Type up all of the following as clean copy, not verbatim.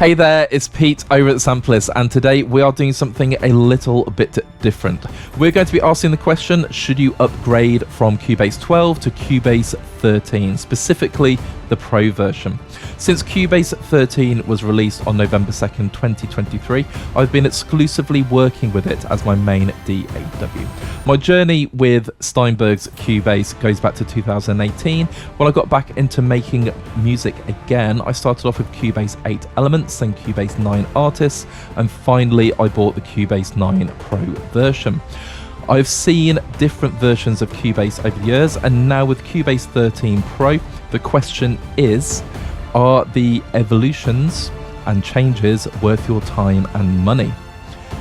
Hey there, it's Pete over at Sampleist, and today we are doing something a little bit different. We're going to be asking the question, should you upgrade from Cubase 12 to Cubase 13, specifically the Pro version? Since Cubase 13 was released on November 2nd, 2023, I've been exclusively working with it as my main DAW. My journey with Steinberg's Cubase goes back to 2018. When I got back into making music again, I started off with Cubase 8 Elements, then Cubase 9 Artists, and finally I bought the Cubase 9 Pro version. I've seen different versions of Cubase over the years, and now with Cubase 13 Pro, the question is, are the evolutions and changes worth your time and money?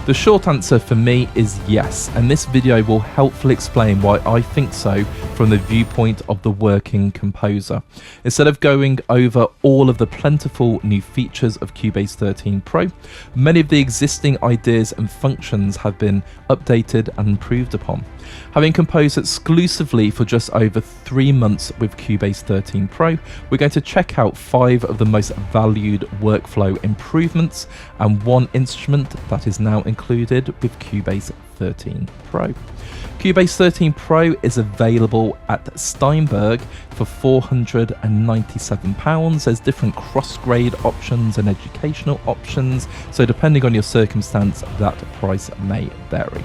The short answer for me is yes, and this video will helpfully explain why I think so from the viewpoint of the working composer. Instead of going over all of the plentiful new features of Cubase 13 Pro, many of the existing ideas and functions have been updated and improved upon. Having composed exclusively for just over 3 months with Cubase 13 Pro, we're going to check out 5 of the most valued workflow improvements and 1 instrument that is now included with Cubase 13 Pro. Cubase 13 Pro is available at Steinberg for £497. There's different cross-grade options and educational options, so depending on your circumstance, that price may vary.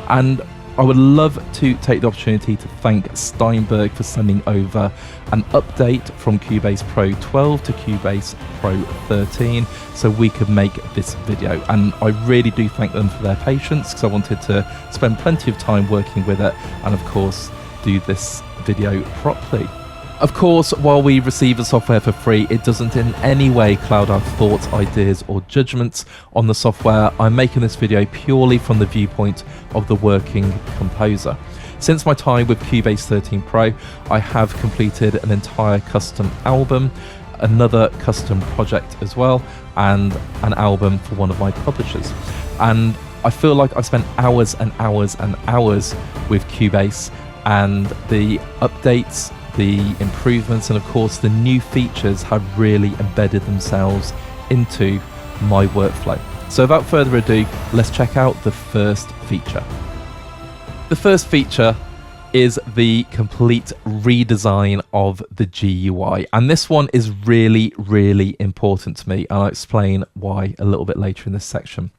And I would love to take the opportunity to thank Steinberg for sending over an update from Cubase Pro 12 to Cubase Pro 13 so we could make this video, and I really do thank them for their patience because I wanted to spend plenty of time working with it and of course do this video properly. Of course, while we receive the software for free, it doesn't in any way cloud our thoughts, ideas or judgments on the software. I'm making this video purely from the viewpoint of the working composer. Since my time with Cubase 13 Pro, I have completed an entire custom album, another custom project as well, and an album for one of my publishers. And I feel like I've spent hours and hours and hours with Cubase, and the updates, the improvements and of course the new features have really embedded themselves into my workflow. So without further ado, let's check out the first feature. The first feature is the complete redesign of the GUI, and this one is really important to me, and I'll explain why a little bit later in this section.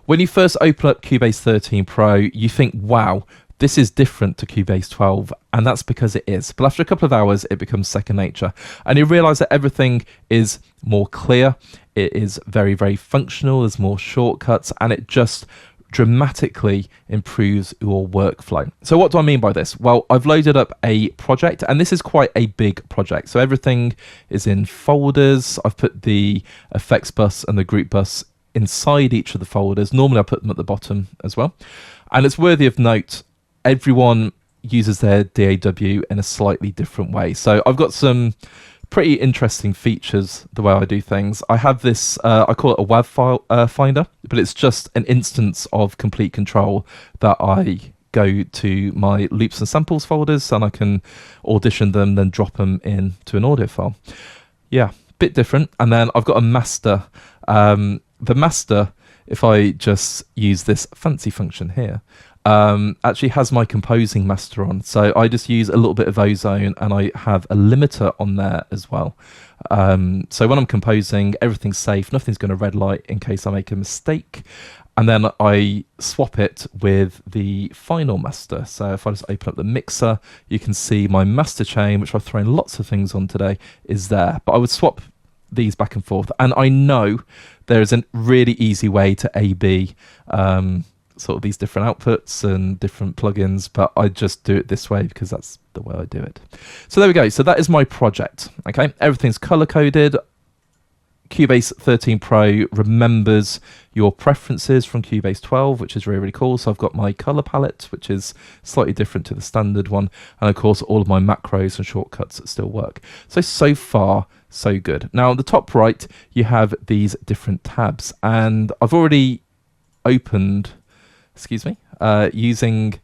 When you first open up Cubase 13 Pro, you think, wow, this is different to Cubase 12, and that's because it is. But after a couple of hours, it becomes second nature, and you realize that everything is more clear, it is very functional, there's more shortcuts, and it just dramatically improves your workflow. So what do I mean by this? Well, I've loaded up a project, and this is quite a big project. So everything is in folders. I've put the effects bus and the group bus inside each of the folders. Normally I put them at the bottom as well. And it's worthy of note, everyone uses their DAW in a slightly different way. So I've got some pretty interesting features the way I do things. I have this, I call it a WAV file finder, but it's just an instance of complete control that I go to my loops and samples folders and I can audition them, then drop them into an audio file. Yeah, bit different. And then I've got a master. The master, if I just use this fancy function here, actually has my composing master on, so I just use a little bit of ozone and I have a limiter on there as well, so when I'm composing, everything's safe, nothing's going to red light in case I make a mistake, and then I swap it with the final master. So if I just open up the mixer, you can see my master chain, which I've thrown lots of things on today, is there, but I would swap these back and forth, and I know there is a really easy way to A/B sort of these different outputs and different plugins, but I just do it this way because that's the way I do it. So there we go. So that is my project. Okay, everything's color coded. Cubase 13 Pro remembers your preferences from Cubase 12, which is really cool. So I've got my color palette, which is slightly different to the standard one, and of course all of my macros and shortcuts still work. So far so good. Now on the top right you have these different tabs, and I've already opened, excuse me, using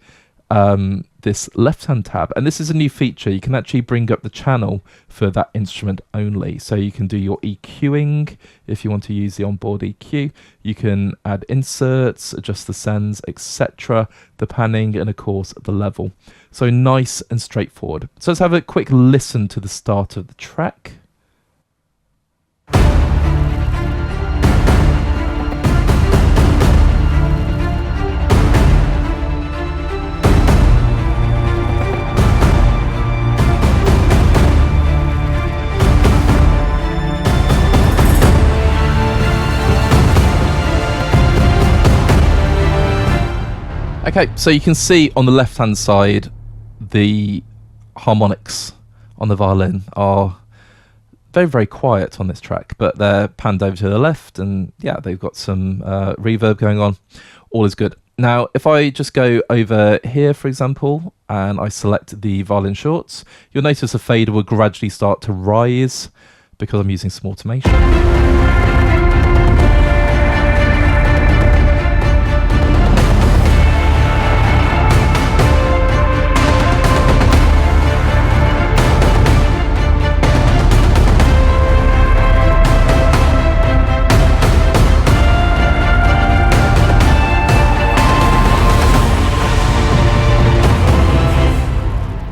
this left-hand tab, and this is a new feature. You can actually bring up the channel for that instrument only, so you can do your EQing if you want to use the onboard EQ. You can add inserts, adjust the sends, etc., the panning, and of course the level. So nice and straightforward. So let's have a quick listen to the start of the track. Okay, so you can see on the left-hand side, the harmonics on the violin are very, very quiet on this track, but they're panned over to the left, and yeah, they've got some reverb going on. All is good. Now, if I just go over here, for example, and I select the violin shorts, you'll notice the fader will gradually start to rise because I'm using some automation.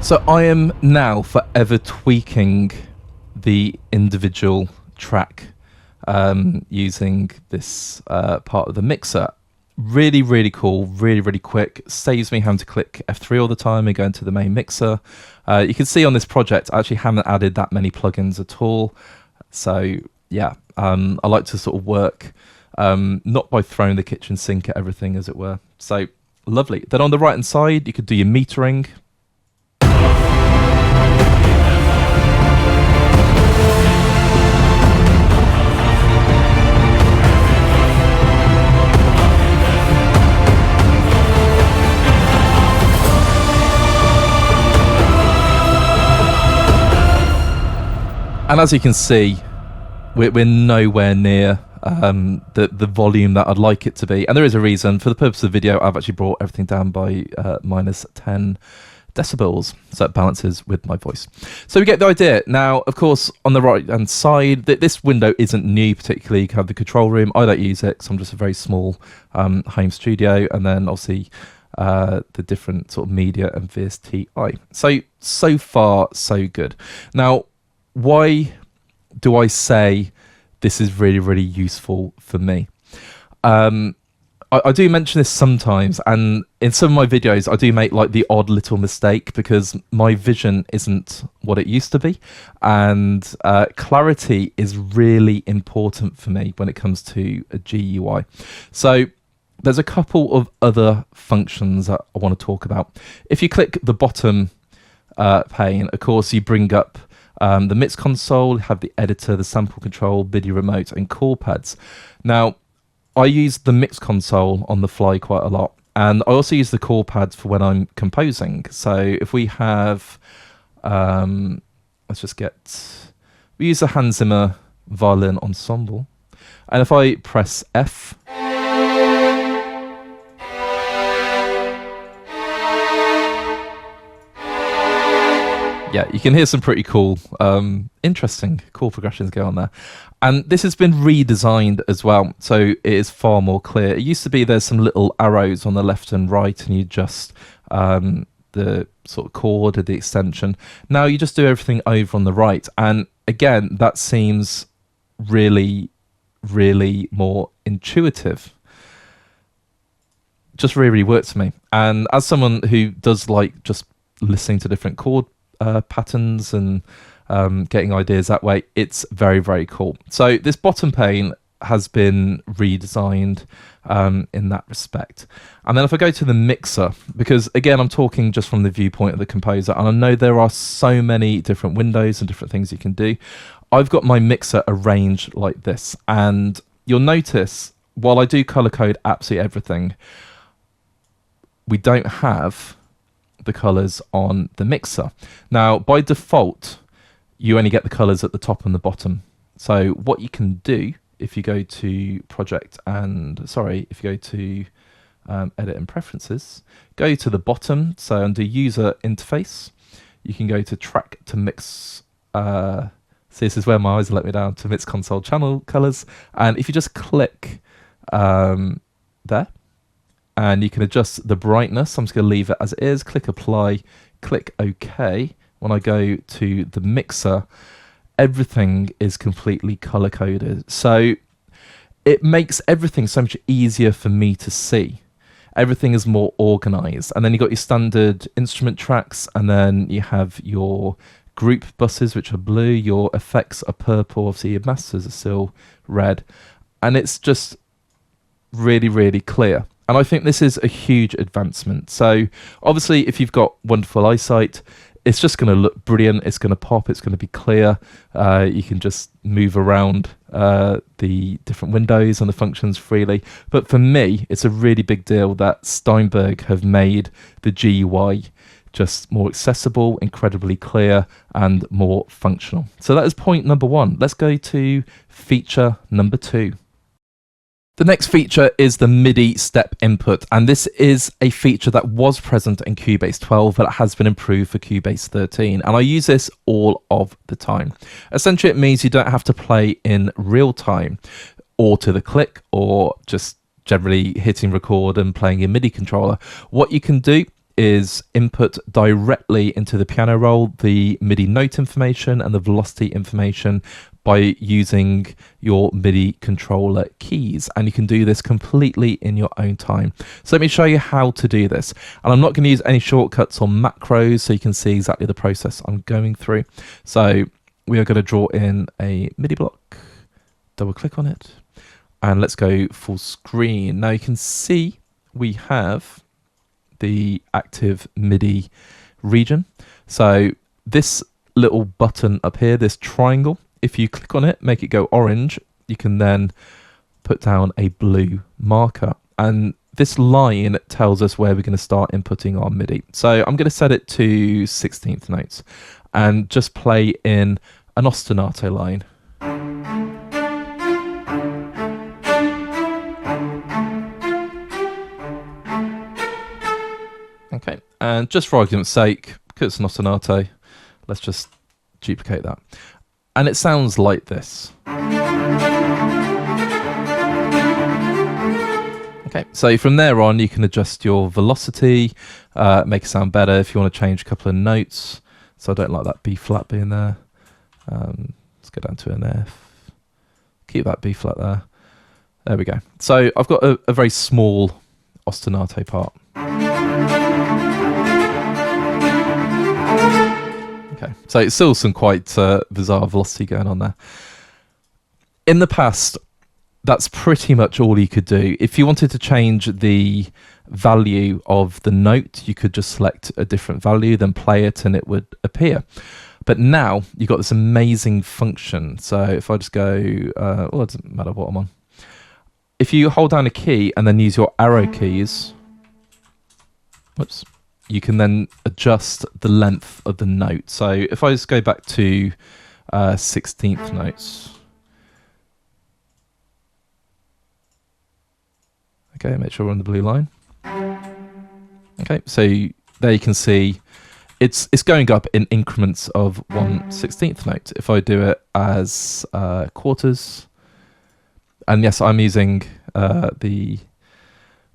So I am now forever tweaking the individual track using this part of the mixer. Really, really cool, really, really quick. Saves me having to click F3 all the time and go into the main mixer. You can see on this project, I actually haven't added that many plugins at all. So yeah, I like to sort of work not by throwing the kitchen sink at everything, as it were. So lovely. Then on the right hand side, you could do your metering. And as you can see, we're nowhere near the volume that I'd like it to be. And there is a reason. For the purpose of the video, I've actually brought everything down by minus 10 decibels, so it balances with my voice. So we get the idea. Now, of course, on the right-hand side, this window isn't new particularly. You can have the control room. I don't use it because I'm just a very small home studio. And then obviously the different sort of media and VSTi. So far, so good. Now, why do I say this is really, really useful for me? I do mention this sometimes, and in some of my videos I do make like the odd little mistake because my vision isn't what it used to be, and clarity is really important for me when it comes to a GUI. So there's a couple of other functions that I want to talk about. If you click the bottom pane, of course you bring up the mix console, have the editor, the sample control, MIDI remote, and call pads. Now, I use the mix console on the fly quite a lot, and I also use the call pads for when I'm composing. So if we have, we use the Hans Zimmer violin ensemble, and if I press F, yeah, you can hear some pretty cool, interesting chord progressions go on there. And this has been redesigned as well, so it is far more clear. It used to be there's some little arrows on the left and right, and you adjust the sort of chord or the extension. Now you just do everything over on the right. And again, that seems really, really more intuitive. Just really, really works for me. And as someone who does like just listening to different chord patterns and getting ideas that way, it's very, very cool. So this bottom pane has been redesigned in that respect. And then if I go to the mixer, because again I'm talking just from the viewpoint of the composer, and I know there are so many different windows and different things you can do, I've got my mixer arranged like this. And you'll notice while I do color code absolutely everything, we don't have the colors on the mixer. Now by default you only get the colors at the top and the bottom. So what you can do if you go to project and if you go to edit and preferences, go to the bottom, so under user interface, you can go to track to mix. See, this is where my eyes let me down, to mix console channel colors. And if you just click there, and you can adjust the brightness. I'm just going to leave it as it is. Click apply, click OK. When I go to the mixer, everything is completely color coded. So it makes everything so much easier for me to see. Everything is more organized. And then you've got your standard instrument tracks, and then you have your group buses, which are blue, your effects are purple, obviously your masters are still red. And it's just really, really clear. And I think this is a huge advancement. So obviously, if you've got wonderful eyesight, it's just going to look brilliant. It's going to pop. It's going to be clear. You can just move around the different windows and the functions freely. But for me, it's a really big deal that Steinberg have made the GUI just more accessible, incredibly clear, and more functional. So that is point number one. Let's go to feature number two. The next feature is the MIDI step input, and this is a feature that was present in Cubase 12, but it has been improved for Cubase 13, and I use this all of the time. Essentially, it means you don't have to play in real time, or to the click, or just generally hitting record and playing your MIDI controller. What you can do is input directly into the piano roll the MIDI note information and the velocity information by using your MIDI controller keys, and you can do this completely in your own time. So let me show you how to do this, and I'm not going to use any shortcuts or macros, so you can see exactly the process I'm going through. So we are going to draw in a MIDI block, double click on it, and let's go full screen. Now you can see we have the active MIDI region. So this little button up here, this triangle, if you click on it, make it go orange, you can then put down a blue marker. And this line tells us where we're going to start inputting our MIDI. So I'm going to set it to 16th notes and just play in an ostinato line. Okay, and just for argument's sake, because it's an ostinato, let's just duplicate that. And it sounds like this. Okay, so from there on, you can adjust your velocity, make it sound better if you want to change a couple of notes. So I don't like that B flat being there. Let's go down to an F. Keep that B flat there. There we go. So I've got a very small ostinato part. Okay, so it's still some quite bizarre velocity going on there. In the past, that's pretty much all you could do. If you wanted to change the value of the note, you could just select a different value, then play it, and it would appear. But now you've got this amazing function. So if I just go, well, it doesn't matter what I'm on. If you hold down a key and then use your arrow keys, whoops, you can then adjust the length of the note. So if I just go back to 16th notes. Okay, make sure we're on the blue line. Okay, so there you can see it's going up in increments of 1/16th note. If I do it as quarters, and yes, I'm using the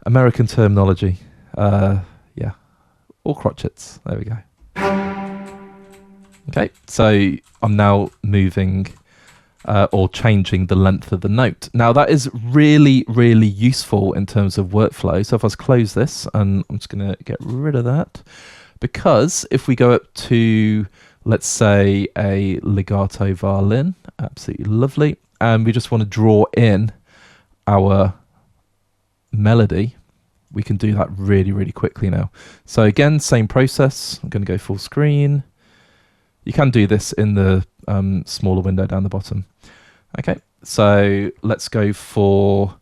American terminology. Yeah, all crotchets. There we go. Okay, so I'm now moving or changing the length of the note. Now that is really, really useful in terms of workflow. So if I was close this, and I'm just going to get rid of that, because if we go up to, let's say, a legato violin, absolutely lovely, and we just want to draw in our melody, we can do that really, really quickly now. So again, same process. I'm going to go full screen. You can do this in the smaller window down the bottom. Okay, so let's go for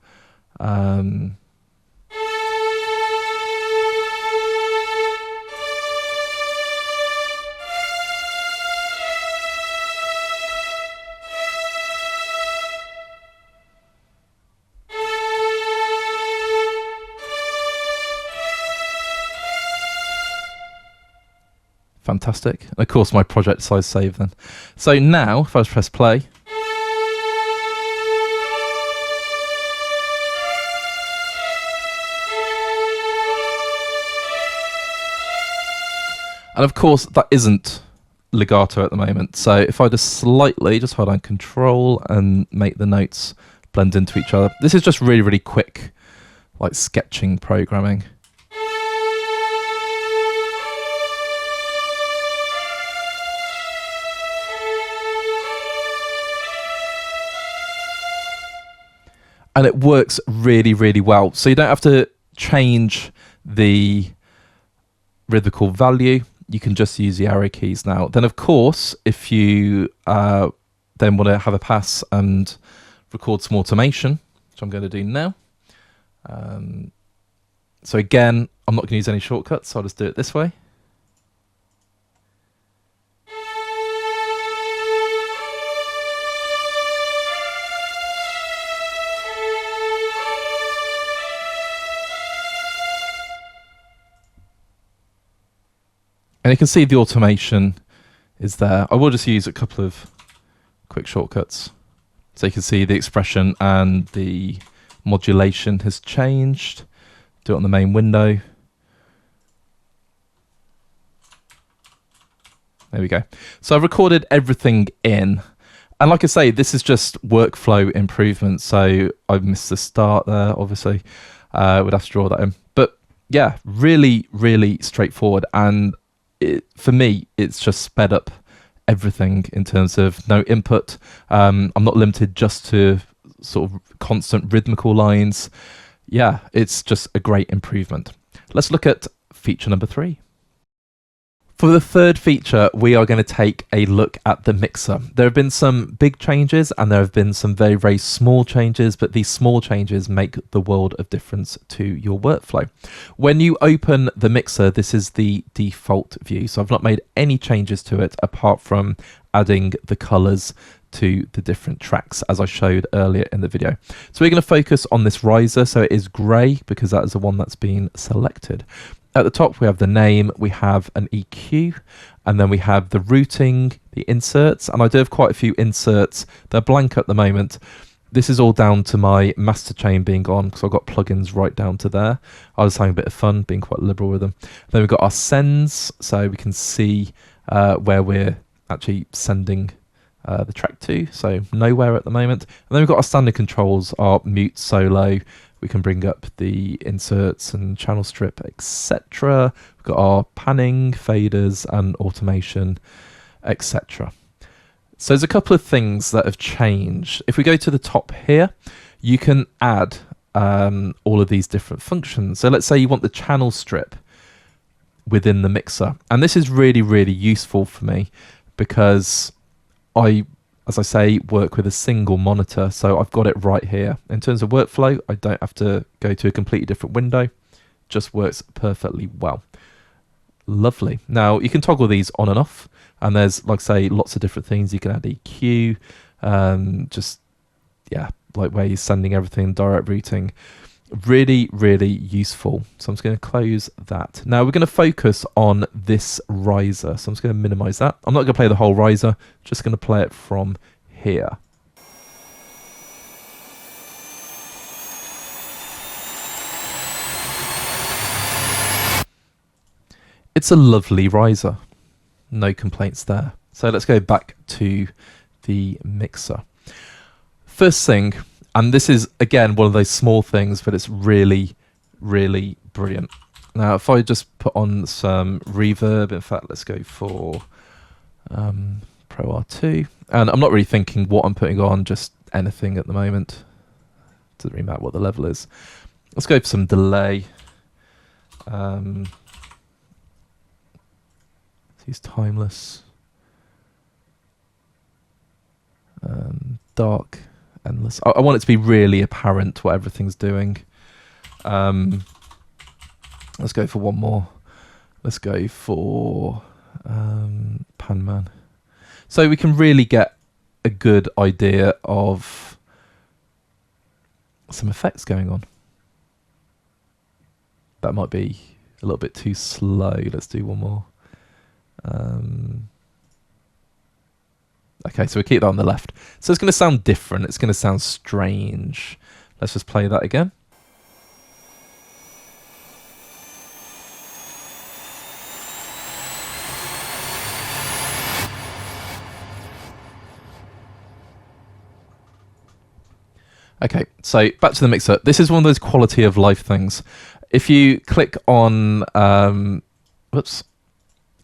Fantastic. And of course, my project size save then. So now, if I just press play, and of course, that isn't legato at the moment. So if I just slightly, just hold on Control and make the notes blend into each other. This is just really, really quick, like sketching programming. And it works really, really well. So you don't have to change the rhythmical value. You can just use the arrow keys now. Then, of course, if you then want to have a pass and record some automation, which I'm going to do now. So again, I'm not going to use any shortcuts, so I'll just do it this way. And you can see the automation is there. I will just use a couple of quick shortcuts. So you can see the expression and the modulation has changed. Do it on the main window. There we go. So I've recorded everything in. And like I say, this is just workflow improvement. So I've missed the start there, obviously. Would have to draw that in. But yeah, really, really straightforward. And for me, it's just sped up everything in terms of no input. I'm not limited just to sort of constant rhythmical lines. Yeah, it's just a great improvement. Let's look at feature number 3. For the third feature, we are going to take a look at the mixer. There have been some big changes and there have been some very, very small changes, but these small changes make the world of difference to your workflow. When you open the mixer, this is the default view. So I've not made any changes to it apart from adding the colors to the different tracks as I showed earlier in the video. So we're going to focus on this riser. So it is gray because that is the one that's been selected. At the top, we have the name, we have an EQ, and then we have the routing, the inserts, and I do have quite a few inserts. They're blank at the moment. This is all down to my master chain being on because I've got plugins right down to there. I was having a bit of fun being quite liberal with them. Then we've got our sends, so we can see where we're actually sending the track to, so nowhere at the moment. And then we've got our standard controls, our mute, solo. We can bring up the inserts and channel strip, etc. We've got our panning, faders, and automation, etc. So there's a couple of things that have changed. If we go to the top here, you can add all of these different functions. So let's say you want the channel strip within the mixer. And this is really, really useful for me because as I say, work with a single monitor, so I've got it right here. In terms of workflow, I don't have to go to a completely different window. Just works perfectly well. Lovely. Now, you can toggle these on and off, and there's, like I say, lots of different things. You can add EQ, like where you're sending everything, direct routing. Really, really useful. So I'm just going to close that. Now we're going to focus on this riser. So I'm just going to minimize that. I'm not going to play the whole riser, just going to play it from here. It's a lovely riser. No complaints there. So let's go back to the mixer. First thing, and this is, again, one of those small things, but it's really, really brilliant. Now, if I just put on some reverb, in fact, let's go for Pro R2. And I'm not really thinking what I'm putting on, just anything at the moment. Doesn't really matter what the level is. Let's go for some delay. Let's use timeless. Dark. Endless. I want it to be really apparent what everything's doing. Let's go for one more. Let's go for Panman. So we can really get a good idea of some effects going on. That might be a little bit too slow. Let's do one more. Okay, so we keep that on the left. So it's going to sound different. It's going to sound strange. Let's just play that again. Okay, so back to the mixer. This is one of those quality of life things. If you click on, whoops,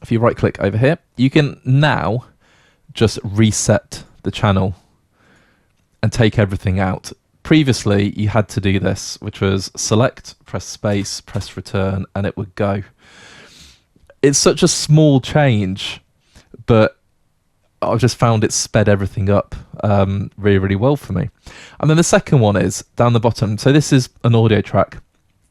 if you right click over here, you can now just reset the channel and take everything out. Previously, you had to do this, which was select, press space, press return, and it would go. It's such a small change, but I've just found it sped everything up really, really well for me. And then the second one is down the bottom. So this is an audio track.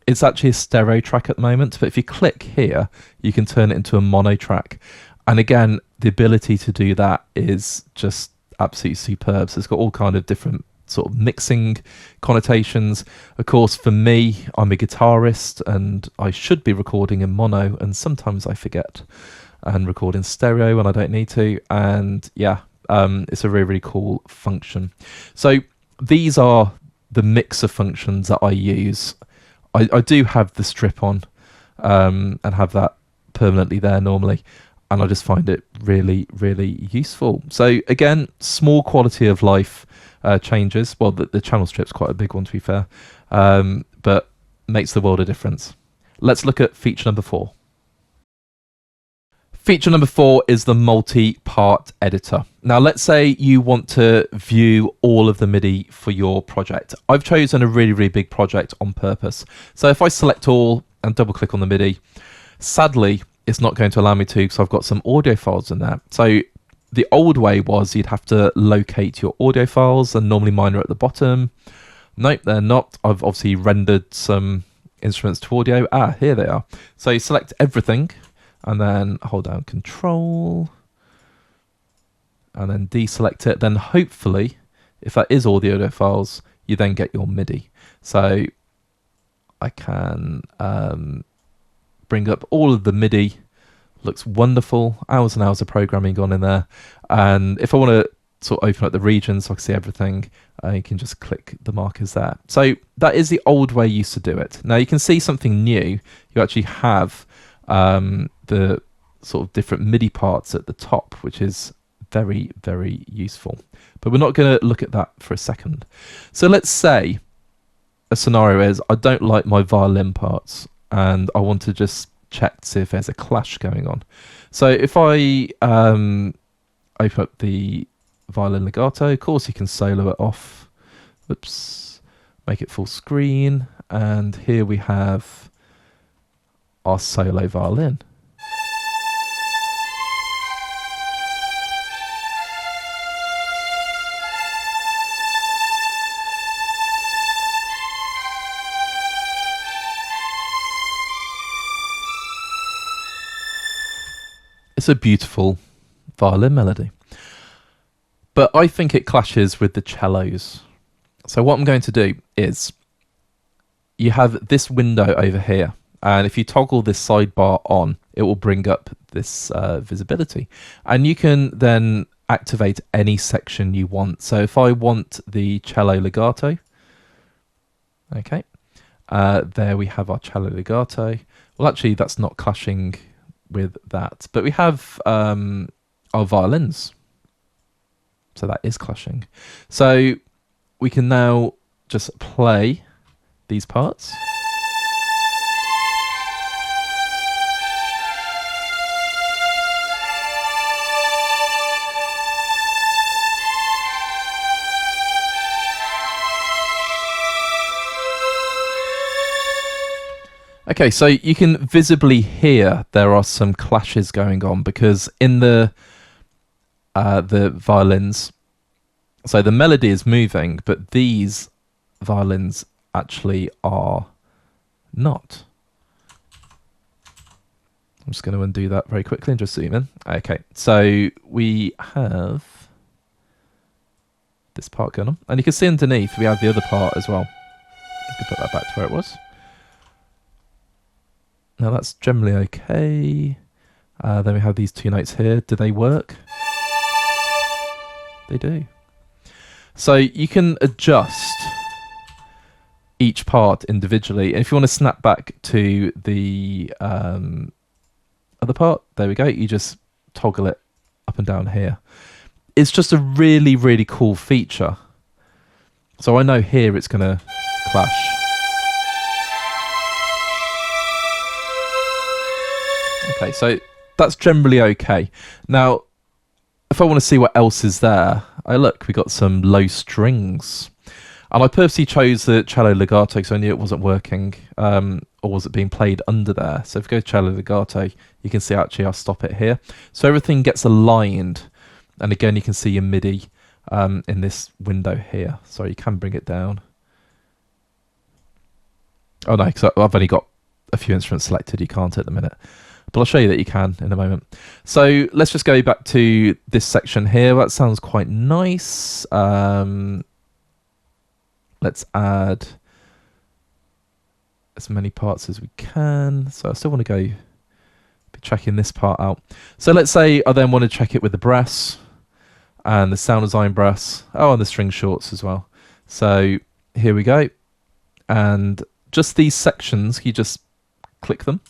It's actually a stereo track at the moment, but if you click here, you can turn it into a mono track. And again, the ability to do that is just absolutely superb. So it's got all kind of different sort of mixing connotations. Of course, for me, I'm a guitarist and I should be recording in mono, and sometimes I forget and record in stereo when I don't need to. And yeah, it's a really, really cool function. So these are the mixer functions that I use. I do have the strip on and have that permanently there normally, and I just find it really, really useful. So again, small quality of life changes. Well, the channel strip's quite a big one, to be fair, but makes the world a difference. Let's look at feature number 4. Feature number 4 is the multi-part editor. Now, let's say you want to view all of the MIDI for your project. I've chosen a really, really big project on purpose. So if I select all and double click on the MIDI, sadly, it's not going to allow me to because I've got some audio files in there. So the old way was you'd have to locate your audio files, and normally mine are at the bottom. Nope, they're not. I've obviously rendered some instruments to audio. Ah, here they are. So you select everything, and then hold down Control, and then deselect it. Then hopefully, if that is all the audio files, you then get your MIDI. So I can bring up all of the MIDI. Looks wonderful. Hours and hours of programming gone in there. And if I want to sort of open up the regions so I can see everything, you can just click the markers there. So that is the old way you used to do it. Now you can see something new. You actually have the sort of different MIDI parts at the top, which is very, very useful. But we're not going to look at that for a second. So let's say a scenario is I don't like my violin parts and I want to just check to see if there's a clash going on. So if I open up the violin legato, of course you can solo it off. Oops, make it full screen, and here we have our solo violin. It's a beautiful violin melody, but I think it clashes with the cellos. So what I'm going to do is you have this window over here, and if you toggle this sidebar on, it will bring up this visibility, and you can then activate any section you want. So if I want the cello legato, okay, there we have our cello legato. Well, actually that's not clashing with that, but we have our violins, so that is clashing. So we can now just play these parts. Okay, so you can visibly hear there are some clashes going on, because in the violins, so the melody is moving, but these violins actually are not. I'm just going to undo that very quickly and just zoom in. Okay, so we have this part going on, and you can see underneath we have the other part as well. You can put that back to where it was. Now that's generally okay. Then we have these two notes here. Do they work? They do. So you can adjust each part individually. If you want to snap back to the other part, there we go. You just toggle it up and down here. It's just a really, really cool feature. So I know here it's going to clash. Okay, so that's generally okay. Now, if I want to see what else is there, oh look, we got some low strings. And I purposely chose the cello legato because I knew it wasn't working, or was it being played under there. So if we go to cello legato, you can see actually I'll stop it here. So everything gets aligned. And again, you can see your MIDI in this window here. So you can bring it down. Oh no, because I've only got a few instruments selected. You can't at the minute. But I'll show you that you can in a moment. So let's just go back to this section here. That sounds quite nice. Let's add as many parts as we can. So I still want to go be checking this part out. So let's say I then want to check it with the brass and the sound design brass. Oh, and the string shorts as well. So here we go. And just these sections, you just click them.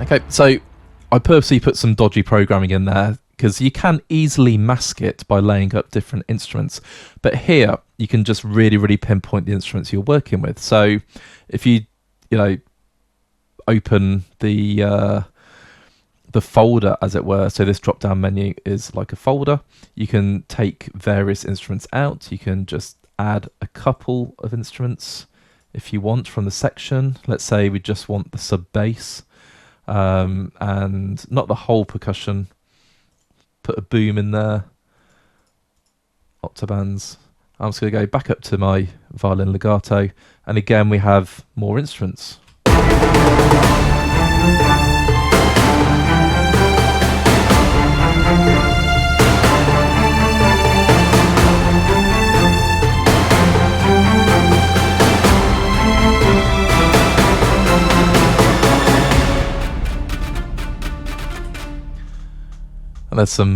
Okay, so I purposely put some dodgy programming in there because you can easily mask it by laying up different instruments. But here, you can just really, really pinpoint the instruments you're working with. So if you open the folder, as it were, so this drop-down menu is like a folder. You can take various instruments out. You can just add a couple of instruments if you want from the section. Let's say we just want the sub bass. And not the whole percussion. Put a boom in there. Octobands. I'm just going to go back up to my violin legato, and again we have more instruments. And there's some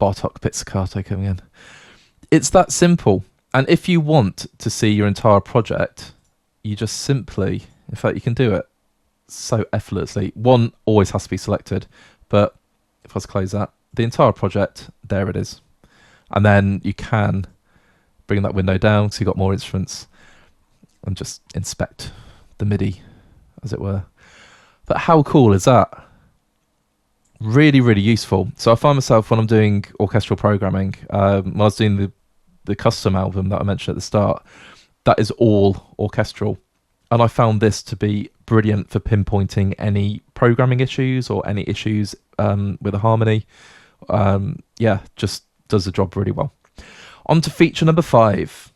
Bartok pizzicato coming in. It's that simple. And if you want to see your entire project, you just simply, in fact, you can do it so effortlessly. One always has to be selected, but if I was to close that, the entire project, there it is. And then you can bring that window down so you've got more instruments and just inspect the MIDI, as it were. But how cool is that? Really, really useful. So I find myself when I'm doing orchestral programming, when I was doing the custom album that I mentioned at the start, that is all orchestral. And I found this to be brilliant for pinpointing any programming issues or any issues with a harmony. Yeah, just does the job really well. On to feature number 5.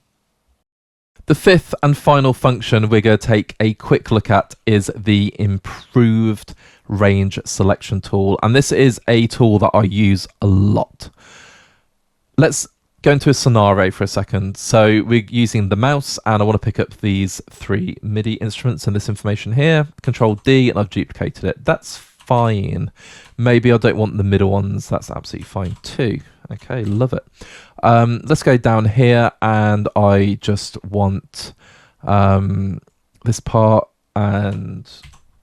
The fifth and final function we're going to take a quick look at is the improved range selection tool. And this is a tool that I use a lot. Let's go into a scenario for a second. So we're using the mouse and I want to pick up these 3 MIDI instruments and this information here. Control D and I've duplicated it. That's fine. Maybe I don't want the middle ones. That's absolutely fine too. Okay, love it. Let's go down here and I just want this part and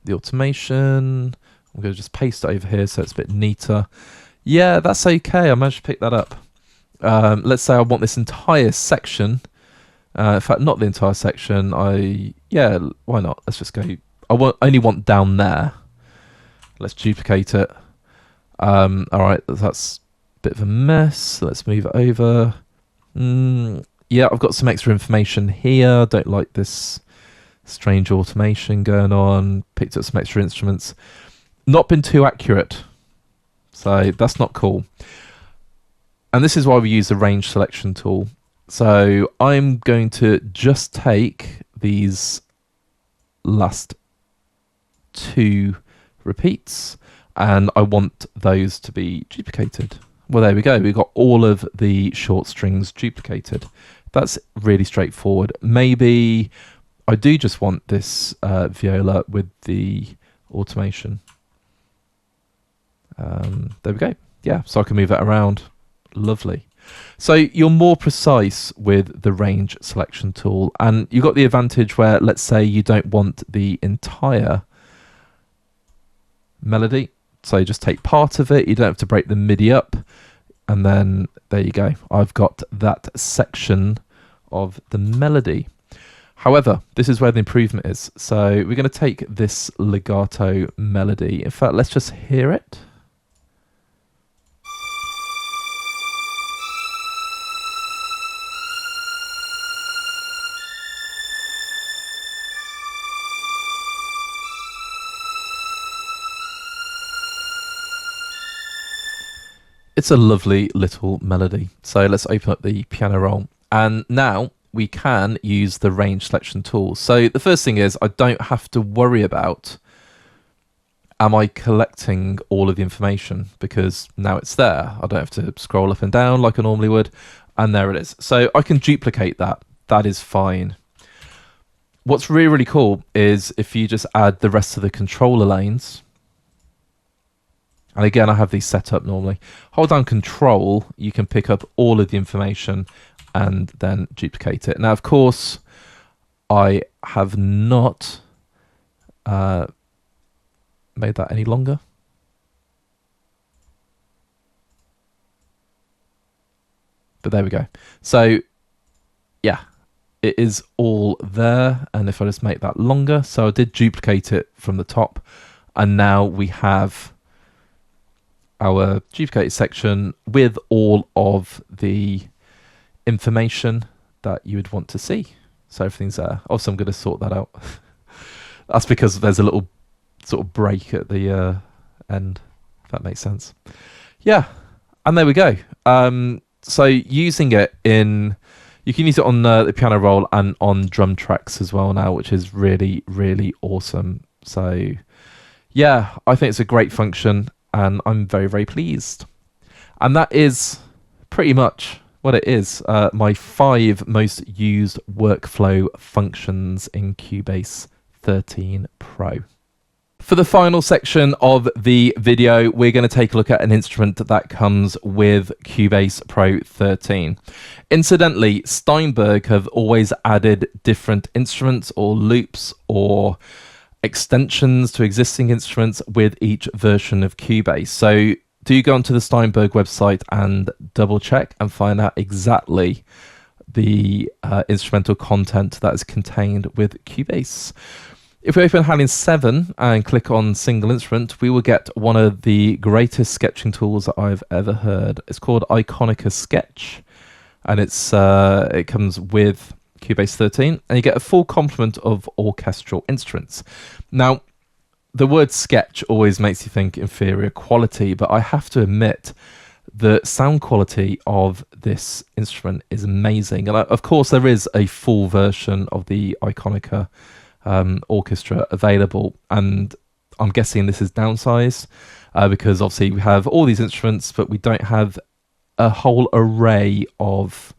the automation. I'm going to just paste it over here so it's a bit neater. Yeah, that's okay. I managed to pick that up. Let's say I want this entire section. In fact, not the entire section. Yeah, why not? Let's just go. Only want down there. Let's duplicate it. All right, that's bit of a mess. Let's move it over. Yeah, I've got some extra information here. Don't like this strange automation going on. Picked up some extra instruments. Not been too accurate, so that's not cool. And this is why we use the range selection tool. So I'm going to just take these last 2 repeats, and I want those to be duplicated. Well, there we go. We've got all of the short strings duplicated. That's really straightforward. Maybe I do just want this viola with the automation. There we go. Yeah, so I can move that around. Lovely. So you're more precise with the range selection tool, and you've got the advantage where, let's say you don't want the entire melody, so you just take part of it. You don't have to break the MIDI up, and then there you go. I've got that section of the melody. However, this is where the improvement is. So we're going to take this legato melody. In fact, let's just hear it. It's a lovely little melody. So let's open up the piano roll. And now we can use the range selection tool. So the first thing is I don't have to worry about, am I collecting all of the information? Because now it's there. I don't have to scroll up and down like I normally would. And there it is. So I can duplicate that. That is fine. What's really, really cool is if you just add the rest of the controller lanes. And again, I have these set up normally. Hold down Control, you can pick up all of the information and then duplicate it. Now, of course, I have not made that any longer. But there we go. So, yeah, it is all there. And if I just make that longer, so I did duplicate it from the top. And now we have our duplicated section with all of the information that you would want to see. So everything's there. Also, I'm going to sort that out. That's because there's a little sort of break at the end, if that makes sense. Yeah, and there we go. So using it in, you can use it on the piano roll and on drum tracks as well now, which is really, really awesome. So yeah, I think it's a great function, and I'm very, very pleased. And that is pretty much what it is. My 5 most used workflow functions in Cubase 13 Pro. For the final section of the video, we're going to take a look at an instrument that comes with Cubase Pro 13. Incidentally, Steinberg have always added different instruments or loops or extensions to existing instruments with each version of Cubase. So do go onto the Steinberg website and double check and find out exactly the instrumental content that is contained with Cubase. If we open Handling 7 and click on Single Instrument, we will get one of the greatest sketching tools that I've ever heard. It's called Iconica Sketch, and it comes with Cubase 13, and you get a full complement of orchestral instruments. Now, the word sketch always makes you think inferior quality, but I have to admit the sound quality of this instrument is amazing. And of course, there is a full version of the Iconica orchestra available, and I'm guessing this is downsized because obviously we have all these instruments, but we don't have a whole array of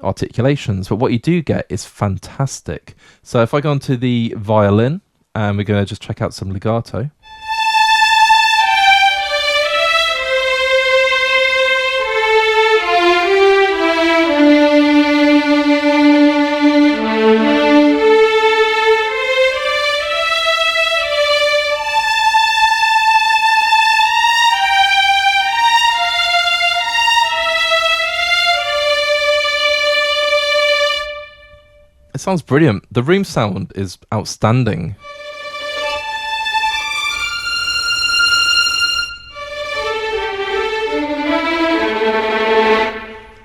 articulations. But what you do get is fantastic. So if I go onto the violin, and we're going to just check out some legato. It sounds brilliant. The room sound is outstanding.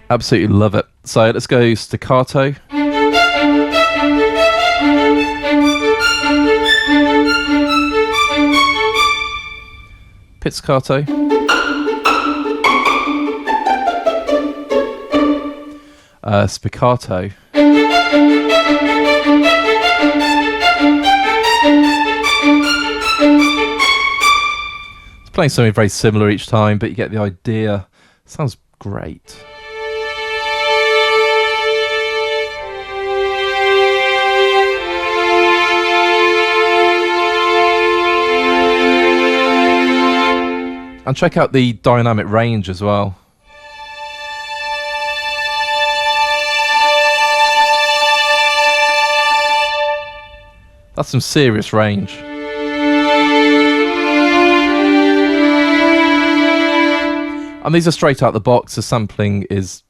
Absolutely love it. So let's go staccato. Pizzicato. Spiccato. Playing something very similar each time, but you get the idea. Sounds great. And check out the dynamic range as well. That's some serious range. And these are straight out the box. The sampling is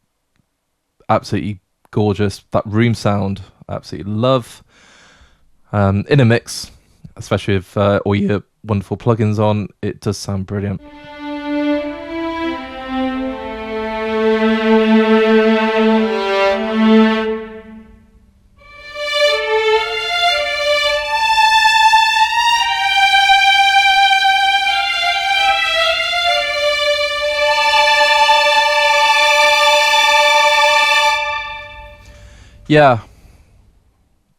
absolutely gorgeous. That room sound, absolutely love. In a mix, especially with all your wonderful plugins on, it does sound brilliant. Yeah,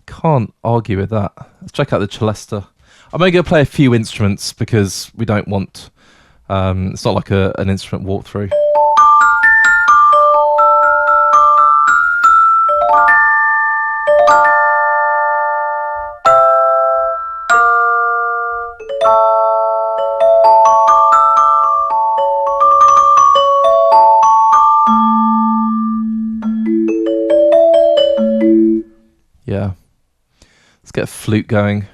can't argue with that. Let's check out the Celesta. I'm only going to play a few instruments because we don't want, it's not like an instrument walkthrough. Yeah, let's get a flute going.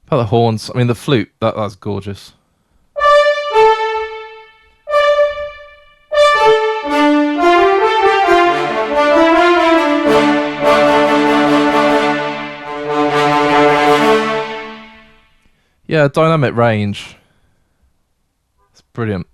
About the horns, I mean the flute, that's gorgeous. Yeah, dynamic range. It's brilliant.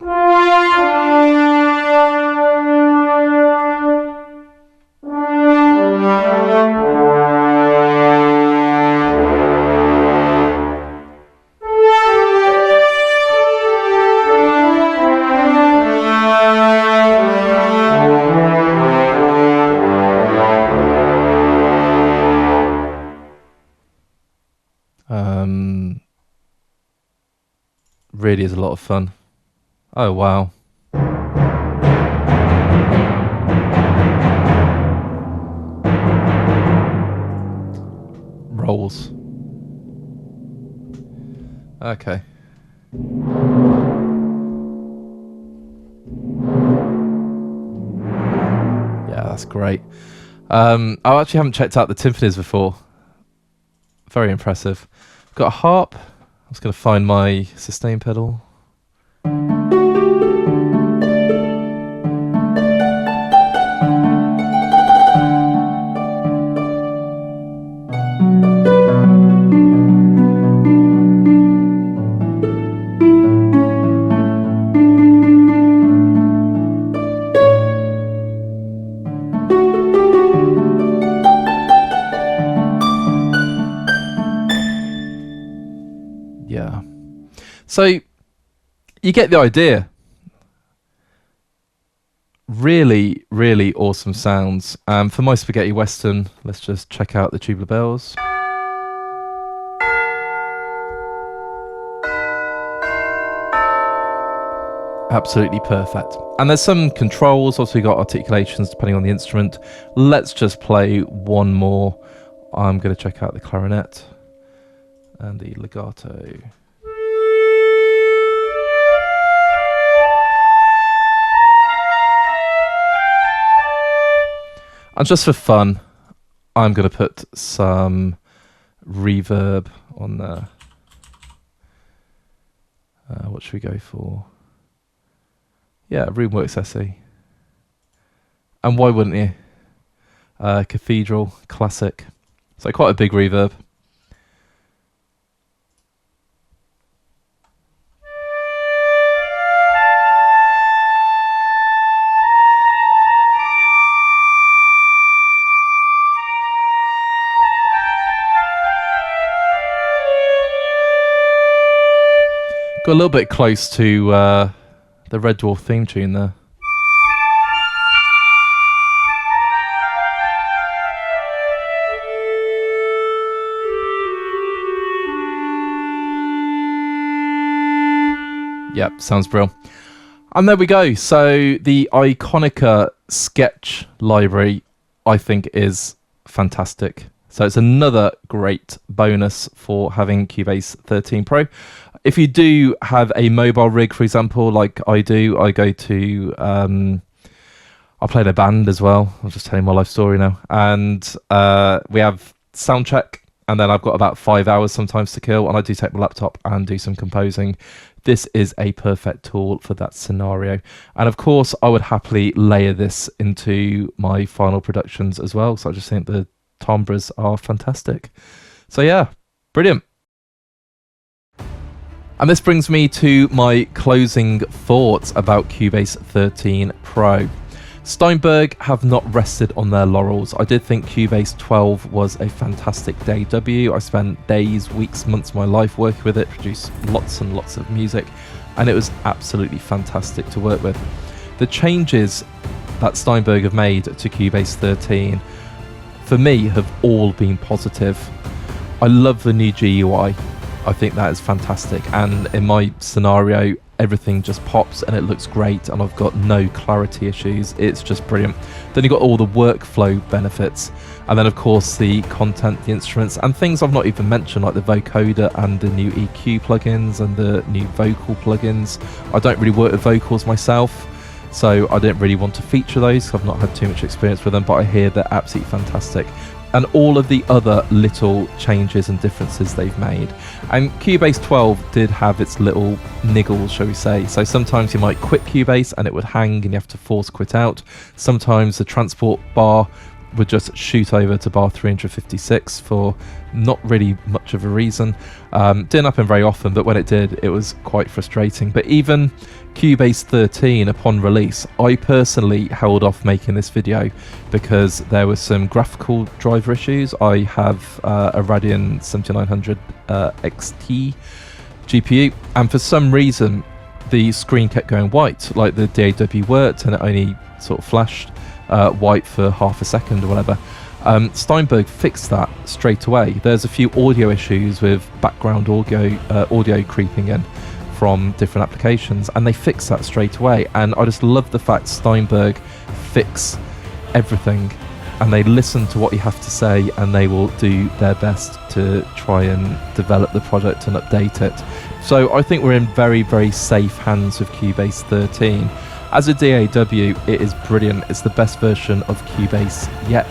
Really is a lot of fun. Oh wow. Rolls. Okay. Yeah, that's great. I actually haven't checked out the timpanis before. Very impressive. Got a harp. I'm just going to find my sustain pedal. Yeah. So you get the idea. Really, really awesome sounds. For my spaghetti western, let's just check out the tubular bells. Absolutely perfect. And there's some controls, also you got articulations depending on the instrument. Let's just play one more. I'm going to check out the clarinet and the legato. And just for fun, I'm going to put some reverb on there. What should we go for? Yeah, Roomworks SE. And why wouldn't you? Cathedral, classic. So quite a big reverb. Got a little bit close to the Red Dwarf theme tune there. Yep, sounds brilliant. And there we go. So the Iconica Sketch library, I think, is fantastic. So it's another great bonus for having Cubase 13 Pro. If you do have a mobile rig, for example, like I do, I go to, I play in a band as well. I'll just tell you my life story now. And we have sound check, and then I've got about 5 hours sometimes to kill, and I do take my laptop and do some composing. This is a perfect tool for that scenario. And of course, I would happily layer this into my final productions as well. So I just think the timbres are fantastic. So yeah, brilliant. And this brings me to my closing thoughts about Cubase 13 Pro. Steinberg have not rested on their laurels. I did think Cubase 12 was a fantastic DAW. I spent days, weeks, months of my life working with it, produced lots and lots of music, and it was absolutely fantastic to work with. The changes that Steinberg have made to Cubase 13, for me, have all been positive. I love the new GUI. I think that is fantastic, and in my scenario, everything just pops and it looks great, and I've got no clarity issues. It's just brilliant. Then you've got all the workflow benefits, and then of course the content, the instruments, and things I've not even mentioned, like the vocoder and the new EQ plugins and the new vocal plugins. I don't really work with vocals myself, so I didn't really want to feature those. I've not had too much experience with them, but I hear they're absolutely fantastic. And all of the other little changes and differences they've made. And Cubase 12 did have its little niggles, shall we say. So sometimes you might quit Cubase and it would hang and you have to force quit out. Sometimes the transport bar would just shoot over to bar 356 for not really much of a reason. Didn't happen very often, but when it did, it was quite frustrating. But even Cubase 13 upon release, I personally held off making this video because there were some graphical driver issues. I have a Radeon 7900 XT GPU, and for some reason the screen kept going white, like the DAW worked and it only sort of flashed white for half a second or whatever. Steinberg fixed that straight away. There's a few audio issues with background audio creeping in from different applications, and they fixed that straight away. And I just love the fact Steinberg fix everything, and they listen to what you have to say, and they will do their best to try and develop the product and update it. So I think we're in very, very safe hands with Cubase 13. As a DAW, it is brilliant. It's the best version of Cubase yet,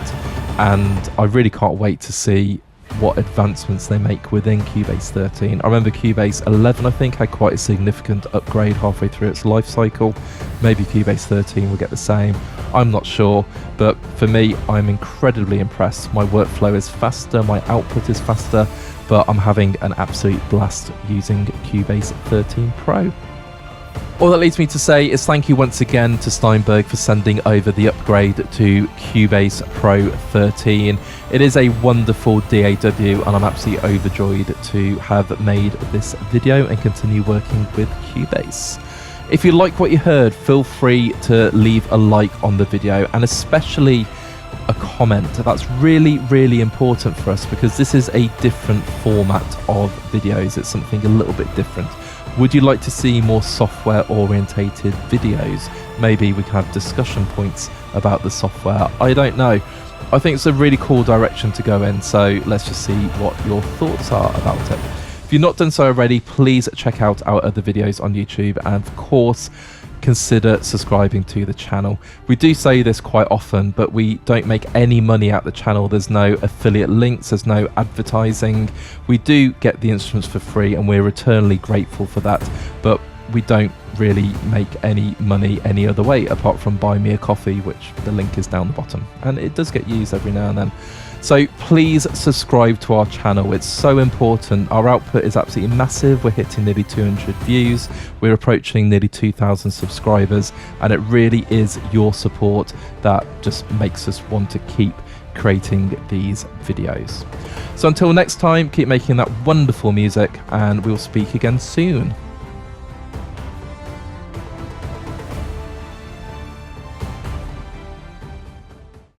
and I really can't wait to see what advancements they make within Cubase 13. I remember Cubase 11, I think, had quite a significant upgrade halfway through its life cycle. Maybe Cubase 13 will get the same. I'm not sure, but for me, I'm incredibly impressed. My workflow is faster, my output is faster, but I'm having an absolute blast using Cubase 13 Pro. All that leads me to say is thank you once again to Steinberg for sending over the upgrade to Cubase Pro 13. It is a wonderful DAW, and I'm absolutely overjoyed to have made this video and continue working with Cubase. If you like what you heard, feel free to leave a like on the video, and especially a comment. That's really, really important for us because this is a different format of videos. It's something a little bit different. Would you like to see more software orientated videos? Maybe we can have discussion points about the software. I don't know. I think it's a really cool direction to go in, so let's just see what your thoughts are about it. If you've not done so already, please check out our other videos on YouTube, and of course consider subscribing to the channel. We do say this quite often, but we don't make any money out the channel. There's no affiliate links, there's no advertising. We do get the instruments for free, and we're eternally grateful for that, but we don't really make any money any other way apart from buy me a coffee, which the link is down the bottom, and it does get used every now and then. So please subscribe to our channel. It's so important. Our output is absolutely massive. We're hitting nearly 200 views. We're approaching nearly 2,000 subscribers, and it really is your support that just makes us want to keep creating these videos. So until next time, keep making that wonderful music, and we'll speak again soon.